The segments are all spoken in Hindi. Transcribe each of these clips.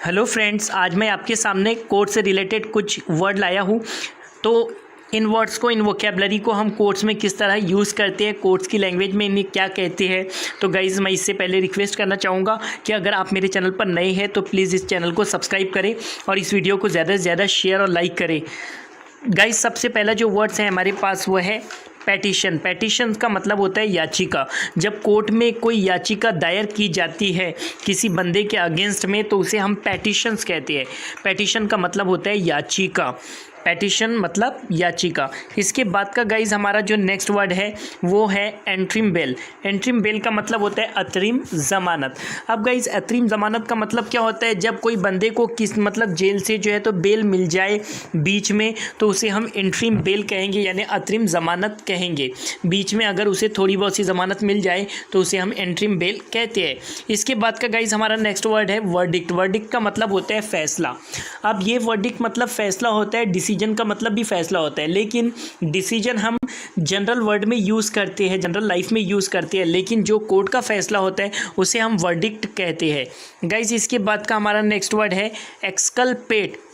हेलो फ्रेंड्स, आज मैं आपके सामने कोर्ट से रिलेटेड कुछ वर्ड लाया हूँ। तो इन वर्ड्स को, इन वोकेबलरी को हम कोर्ट्स में किस तरह यूज़ करते हैं, कोर्ट्स की लैंग्वेज में इन्हें क्या कहते हैं। तो गाइज़, मैं इससे पहले रिक्वेस्ट करना चाहूँगा कि अगर आप मेरे चैनल पर नए हैं तो प्लीज़ इस चैनल को सब्सक्राइब करें और इस वीडियो को ज़्यादा से ज़्यादा शेयर और लाइक करें। गाइज़, सबसे पहला जो वर्ड्स है हमारे पास वो है पेटिशन। पेटिशन का मतलब होता है याचिका। जब कोर्ट में कोई याचिका दायर की जाती है किसी बंदे के अगेंस्ट में तो उसे हम पेटिशंस कहते हैं। पेटिशन का मतलब होता है याचिका। पेटिशन मतलब याचिका। इसके बाद का गाइज हमारा जो नेक्स्ट वर्ड है वो है एंट्रीम बेल। एंट्रीम बेल का मतलब होता है अतरिम ज़मानत। अब गाइज, अतरिम ज़मानत का मतलब क्या होता है? जब कोई बंदे को किस मतलब जेल से जो है तो बेल मिल जाए बीच में तो उसे हम एंट्रीम बेल कहेंगे, यानी अतरिम ज़मानत कहेंगे। बीच में अगर उसे थोड़ी बहुत सी ज़मानत मिल जाए तो उसे हम एंट्रीम बेल कहते हैं। इसके बाद का गाइज हमारा नेक्स्ट वर्ड है वर्डिक्ट। वर्डिक्ट का मतलब होता है फैसला। अब ये वर्डिक्ट मतलब फैसला होता है, डिसीजन का मतलब भी फैसला होता है, लेकिन डिसीजन हम जनरल वर्ड में यूज़ करते हैं, जनरल लाइफ में यूज़ करते हैं, लेकिन जो कोर्ट का फैसला होता है उसे हम वर्डिक्ट कहते हैं। गाइज, इसके बाद का हमारा नेक्स्ट वर्ड है एक्सकल्पेट।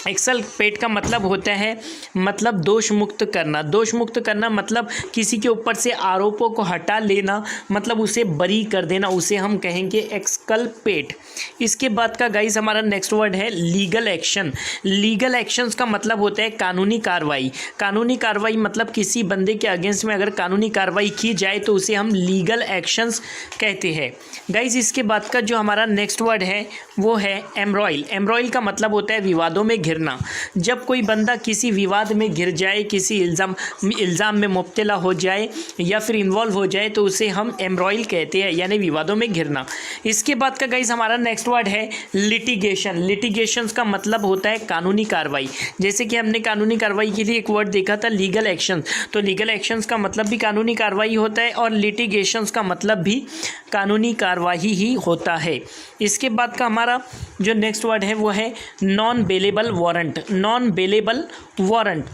एक्सकल्पेट का मतलब होता है मतलब दोष मुक्त करना। दोष मुक्त करना मतलब किसी के ऊपर से आरोपों को हटा लेना, मतलब उसे बरी कर देना, उसे हम कहेंगे एक्सकल्पेट। इसके बाद का गाइस हमारा नेक्स्ट वर्ड है लीगल एक्शन। लीगल एक्शंस का मतलब होता है कानूनी कार्रवाई। कानूनी कार्रवाई मतलब किसी बंदे के अगेंस्ट में अगर कानूनी कार्रवाई की जाए तो उसे हम लीगल एक्शंस कहते हैं। गाइस, इसके बाद का जो हमारा नेक्स्ट वर्ड है वो है एम्ब्रॉयल। एम्ब्रॉयल का मतलब होता है विवादों में घिरना। जब कोई बंदा किसी विवाद में घिर जाए, किसी इल्ज़ाम में मुब्तला हो जाए या फिर इन्वॉल्व हो जाए तो उसे हम एम्ब्रॉयल कहते हैं, यानी विवादों में घिरना। इसके बाद का गाइस हमारा नेक्स्ट वर्ड है लिटिगेशन। लिटिगेशंस का मतलब होता है कानूनी कार्रवाई। जैसे कि हमने कानूनी कार्रवाई के लिए एक वर्ड देखा था लीगल एक्शन, तो लीगल एक्शंस का मतलब भी कानूनी कार्रवाई होता है और लिटिगेशंस का मतलब भी कानूनी कार्रवाई ही होता है। इसके बाद का हमारा जो नेक्स्ट वर्ड है वो है non bailable warrant. Non bailable warrant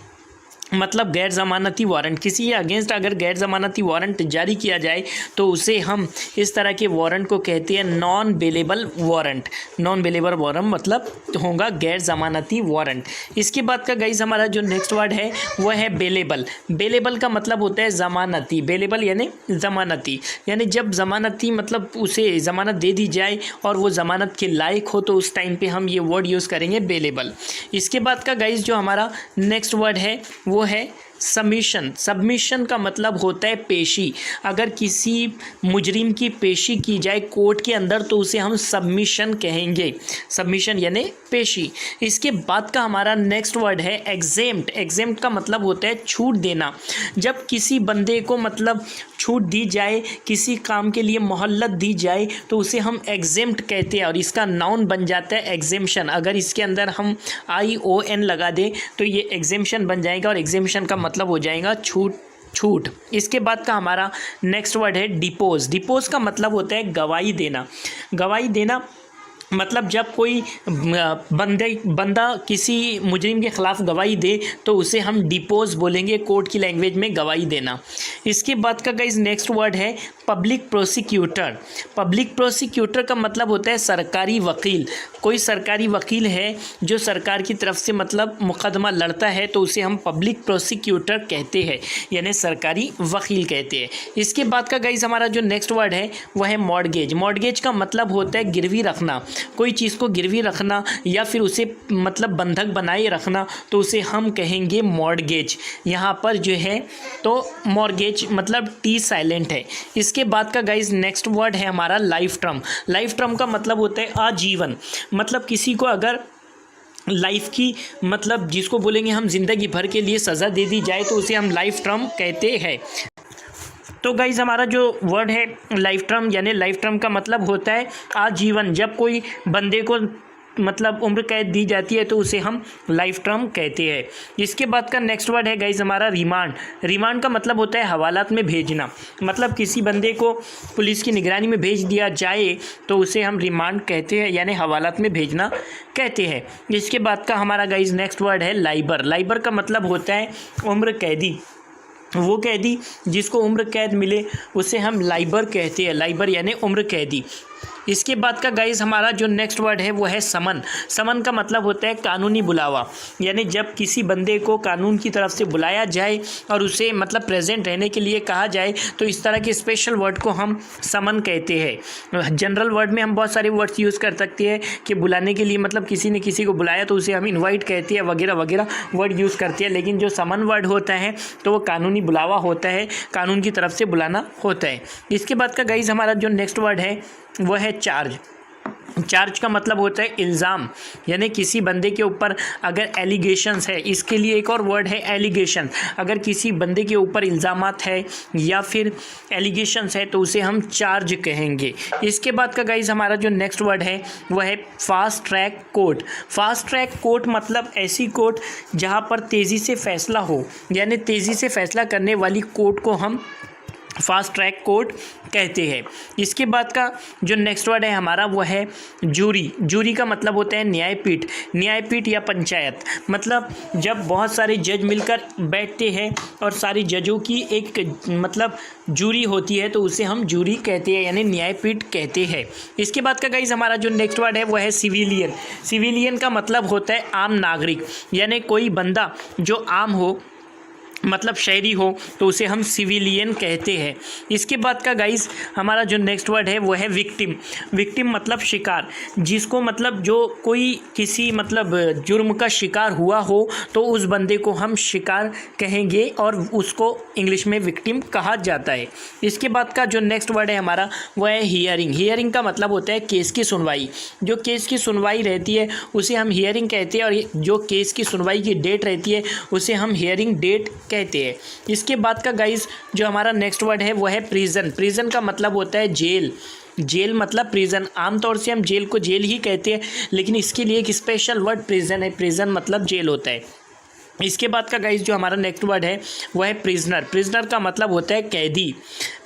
मतलब गैर ज़मानती वारंट। किसी के अगेंस्ट अगर गैर ज़मानती वारंट जारी किया जाए तो उसे हम इस तरह के वारंट को कहते हैं non bailable warrant. Non bailable warrant मतलब होगा गैर ज़मानती वारंट। इसके बाद का गाइस हमारा जो नेक्स्ट वर्ड है वह है बेलेबल। बेलेबल का मतलब होता है ज़मानती। बेलेबल यानी ज़मानती, यानी जब ज़मानती मतलब उसे ज़मानत दे दी जाए और वो ज़मानत के लायक हो तो उस टाइम पे हम ये वर्ड यूज़ करेंगे बेलेबल। इसके बाद का गाइस जो हमारा नेक्स्ट वर्ड है वो है सबमिशन। सबमिशन का मतलब होता है पेशी। अगर किसी मुजरिम की पेशी की जाए कोर्ट के अंदर तो उसे हम सबमिशन कहेंगे। सबमिशन यानी पेशी। इसके बाद का हमारा नेक्स्ट वर्ड है एग्जेम्प्ट। एग्जेम्प्ट का मतलब होता है छूट देना। जब किसी बंदे को मतलब छूट दी जाए, किसी काम के लिए मोहलत दी जाए तो उसे हम एग्जेम्प्ट कहते हैं और इसका नाउन बन जाता है एग्जेम्पशन। अगर इसके अंदर हम ION लगा दें तो ये एग्जेम्पशन बन जाएगा और एग्जेम्पशन का मतलब हो जाएगा छूट। इसके बाद का हमारा नेक्स्ट वर्ड है डिपोज। डिपोज का मतलब होता है गवाही देना। गवाही देना मतलब जब कोई बंदा किसी मुजरिम के ख़िलाफ़ गवाही दे तो उसे हम डिपोज बोलेंगे, कोर्ट की लैंग्वेज में गवाही देना। इसके बाद का गाइस नेक्स्ट वर्ड है पब्लिक प्रोसिक्यूटर। पब्लिक प्रोसिक्यूटर का मतलब होता है सरकारी वकील। कोई सरकारी वकील है जो सरकार की तरफ से मतलब मुकदमा लड़ता है तो उसे हम पब्लिक प्रोसिक्यूटर कहते हैं, यानी सरकारी वकील कहते हैं। इसके बाद का गाइस हमारा जो नेक्स्ट वर्ड है वह है मॉर्गेज। मॉर्गेज का मतलब होता है गिरवी रखना। कोई चीज़ को गिरवी रखना या फिर उसे मतलब बंधक बनाए रखना तो उसे हम कहेंगे मॉर्गेज। यहाँ पर जो है तो मॉर्गेज मतलब T साइलेंट है। इसके बाद का गाइस नेक्स्ट वर्ड है हमारा लाइफ टर्म। लाइफ टर्म का मतलब होता है आजीवन। मतलब किसी को अगर लाइफ की मतलब जिसको बोलेंगे हम ज़िंदगी भर के लिए सज़ा दे दी जाए तो उसे हम लाइफ टर्म कहते हैं। तो गाइज़ हमारा जो वर्ड है लाइफ टर्म, यानी लाइफ टर्म का मतलब होता है आजीवन। जब कोई बंदे को मतलब उम्र कैद दी जाती है तो उसे हम लाइफ टर्म कहते हैं। इसके बाद का नेक्स्ट वर्ड है गाइज़ हमारा रिमांड। रिमांड का मतलब होता है हवालात में भेजना। मतलब किसी बंदे को पुलिस की निगरानी में भेज दिया जाए तो उसे हम रिमांड कहते हैं, यानी हवालात में भेजना कहते हैं। इसके बाद का हमारा गाइज़ नेक्स्ट वर्ड है लाइबर। लाइबर का मतलब होता है उम्र कैदी। वो कैदी जिसको उम्र कैद मिले उसे हम लाइबर कहते हैं। लाइबर यानी उम्र कैदी। इसके बाद का गाइज हमारा जो नेक्स्ट वर्ड है वो है समन। समन का मतलब होता है कानूनी बुलावा, यानी जब किसी बंदे को कानून की तरफ से बुलाया जाए और उसे मतलब प्रेजेंट रहने के लिए कहा जाए, तो इस तरह के स्पेशल वर्ड को हम समन कहते हैं। जनरल वर्ड में हम बहुत सारे वर्ड्स यूज़ कर सकते हैं कि बुलाने के लिए, मतलब किसी ने किसी को बुलाया तो उसे हम इन्वाइट कहते हैं, वगैरह वगैरह वर्ड यूज़ करते हैं। लेकिन जो समन वर्ड होता है तो वो कानूनी बुलावा होता है, कानून की तरफ से बुलाना होता है। इसके बाद का गाइज हमारा जो नेक्स्ट वर्ड है वो है चार्ज। चार्ज का मतलब होता है इल्ज़ाम, यानी किसी बंदे के ऊपर अगर एलिगेशंस है, इसके लिए एक और वर्ड है एलिगेशन। अगर किसी बंदे के ऊपर इल्ज़ामात है या फिर एलिगेशंस है तो उसे हम चार्ज कहेंगे। इसके बाद का गाइज हमारा जो नेक्स्ट वर्ड है वह है fast track court. Fast track court मतलब ऐसी कोर्ट जहाँ पर तेज़ी से फैसला हो, यानी तेज़ी से फैसला करने वाली कोर्ट को हम फास्ट ट्रैक कोर्ट कहते हैं। इसके बाद का जो नेक्स्ट वर्ड है हमारा वो है जूरी। जूरी का मतलब होता है न्यायपीठ। न्यायपीठ या पंचायत, मतलब जब बहुत सारे जज मिलकर बैठते हैं और सारी जजों की एक मतलब जूरी होती है तो उसे हम जूरी कहते हैं, यानी न्यायपीठ कहते हैं। इसके बाद का गाइज हमारा जो नेक्स्ट वर्ड है वो है सिविलियन। सिविलियन का मतलब होता है आम नागरिक, यानी कोई बंदा जो आम हो, मतलब शहरी हो, तो उसे हम सिविलियन कहते हैं। इसके बाद का गाइस हमारा जो नेक्स्ट वर्ड है वो है विक्टिम। विक्टिम मतलब शिकार, जिसको मतलब जो कोई किसी मतलब जुर्म का शिकार हुआ हो तो उस बंदे को हम शिकार कहेंगे और उसको इंग्लिश में विक्टिम कहा जाता है। इसके बाद का जो नेक्स्ट वर्ड है हमारा वो है हियरिंग। हियरिंग का मतलब होता है केस की सुनवाई। जो केस की सुनवाई रहती है उसे हम हियरिंग कहते हैं, और जो केस की सुनवाई की डेट रहती है उसे हम हियरिंग डेट कहते हैं। इसके बाद का गाइस जो हमारा नेक्स्ट वर्ड है वो है प्रिजन। प्रिजन का मतलब होता है जेल। जेल मतलब प्रिजन, आमतौर से हम जेल को जेल ही कहते हैं, लेकिन इसके लिए एक स्पेशल वर्ड प्रिजन है। प्रिजन मतलब जेल होता है। इसके बाद का गाइस जो हमारा नेक्स्ट वर्ड है वो है प्रिजनर। प्रिजनर का मतलब होता है कैदी।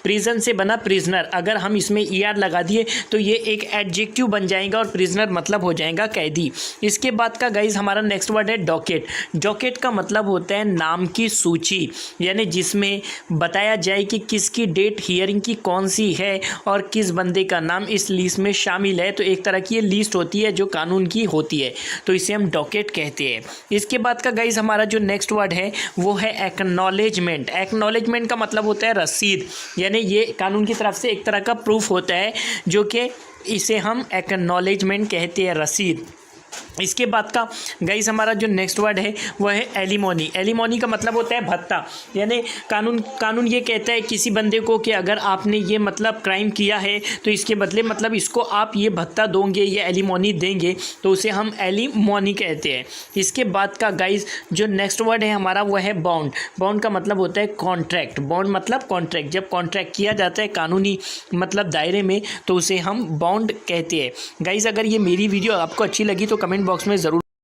प्रिजन से बना प्रिजनर, अगर हम इसमें ER लगा दिए तो ये एक एडजेक्टिव बन जाएगा और प्रिजनर मतलब हो जाएगा कैदी। इसके बाद का गाइज हमारा नेक्स्ट वर्ड है डॉकेट। डॉकेट का मतलब होता है नाम की सूची, यानी जिसमें बताया जाए कि किसकी डेट हियरिंग की कौन सी है और किस बंदे का नाम इस लिस्ट में शामिल है। तो एक तरह की ये लिस्ट होती है जो कानून की होती है, तो इसे हम डॉकेट कहते हैं। इसके बाद का गाइज हमारा जो नेक्स्ट वर्ड है वो है एक्नॉलेजमेंट। एक्नॉलेजमेंट का मतलब होता है रसीद, यानी ये कानून की तरफ से एक तरह का प्रूफ होता है, जो कि इसे हम एक्नॉलेजमेंट कहते हैं, रसीद। इसके बाद का गाइस हमारा जो नेक्स्ट वर्ड है वो है एलिमोनी। एलिमोनी का मतलब होता है भत्ता, यानी कानून ये कहता है किसी बंदे को कि अगर आपने ये मतलब क्राइम किया है तो इसके बदले मतलब इसको आप ये भत्ता दोगे, ये एलिमोनी देंगे, तो उसे हम एलिमोनी कहते हैं। इसके बाद का गाइस जो नेक्स्ट वर्ड है हमारा वो है बॉन्ड। बॉन्ड का मतलब होता है कॉन्ट्रैक्ट। बॉन्ड मतलब कॉन्ट्रैक्ट, जब कॉन्ट्रैक्ट किया जाता है कानूनी मतलब दायरे में तो उसे हम बॉन्ड कहते हैं। गाइस अगर ये मेरी वीडियो आपको अच्छी लगी तो कमेंट बॉक्स में ज़रूर